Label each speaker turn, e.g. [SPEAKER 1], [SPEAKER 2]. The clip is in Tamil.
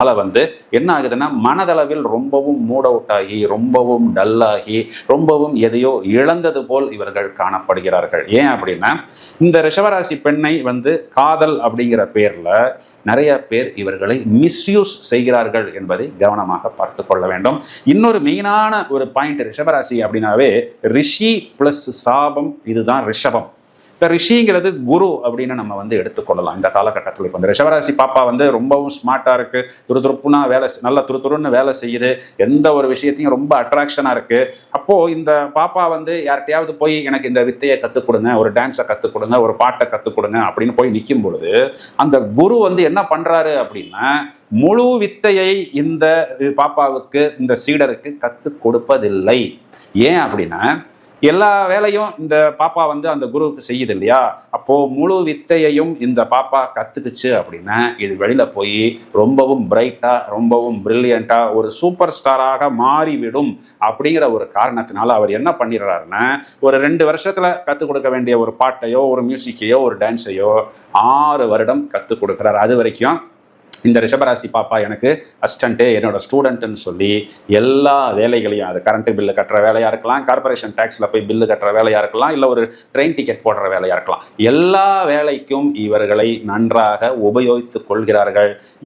[SPEAKER 1] வந்து என்ன ஆகுதுன்னா மனதளவில் ரொம்பவும் மூட் அவுட் ஆகி ரொம்பவும் டல்லாகி ரொம்பவும் எதையோ இழந்தது போல் இவர்கள் காணப்படுகிறார்கள். ஏன் அப்படின்னா இந்த ரிஷபராசி பெண்ணை வந்து காதல் அப்படிங்கிற பேர்ல நிறைய பேர் இவர்களை மிஸ்யூஸ் செய்கிறார்கள் என்பதை கவனமாக பார்த்து கொள்ள வேண்டும். இன்னொரு மெயினான ஒரு பாயிண்ட், ரிஷபராசி அப்படின்னாவே ரிஷி பிளஸ் சாபம், இதுதான் ரிஷபம். இந்த ரிஷிங்கிறது குரு அப்படின்னு நம்ம வந்து எடுத்துக்கொள்ளலாம் இந்த காலகட்டத்தில். இப்போ இந்த ரிஷபராசி பாப்பா வந்து ரொம்பவும் ஸ்மார்ட்டா இருக்கு, துருதுருப்புனா வேலை, நல்லா துருதுருன்னு வேலை செய்யுது, எந்த ஒரு விஷயத்தையும் ரொம்ப அட்ராக்ஷனா இருக்கு. அப்போ இந்த பாப்பா வந்து யார்கிட்டயாவது போய் எனக்கு இந்த வித்தையை கற்றுக் கொடுங்க, ஒரு டான்ஸை கற்றுக் கொடுங்க, ஒரு பாட்டை கற்றுக் கொடுங்க அப்படின்னு போய் நிற்கும் பொழுது அந்த குரு வந்து என்ன பண்றாரு அப்படின்னா முழு வித்தையை இந்த பாப்பாவுக்கு, இந்த சீடருக்கு கற்றுக் கொடுப்பதில்லை. ஏன் அப்படின்னா எல்லா வேலையும் இந்த பாப்பா வந்து அந்த குருவுக்கு செய்யுது இல்லையா, அப்போ முழு வித்தையையும் இந்த பாப்பா கத்துக்குச்சு அப்படின்னா இது வெளியில போய் ரொம்பவும் பிரைட்டா, ரொம்பவும் பிரில்லியண்டா, ஒரு சூப்பர் ஸ்டாராக மாறிவிடும். அப்படிங்கிற ஒரு காரணத்தினால அவர் என்ன பண்ணிடுறாருன்னா ஒரு 2 வருஷத்துல கத்துக் கொடுக்க வேண்டிய ஒரு பாட்டையோ ஒரு மியூசிக்கையோ ஒரு டான்ஸையோ 6 வருடம் கத்துக் கொடுக்குறாரு. அது வரைக்கும் இந்த ரிஷபராசி பாப்பா எனக்கு அசிஸ்டண்ட்டு, என்னோட ஸ்டூடெண்ட்டுன்னு சொல்லி எல்லா வேலைகளையும், அது கரண்ட் பில்லு கட்டுற வேலையாக இருக்கலாம், கார்பரேஷன் டேக்ஸில் போய் பில்லு கட்டுற வேலையாக இருக்கலாம், இல்லை ஒரு ட்ரெயின் டிக்கெட் போடுற வேலையாக இருக்கலாம், எல்லா வேலைக்கும் இவர்களை நன்றாக உபயோகித்துக் கொள்கிறார்கள்.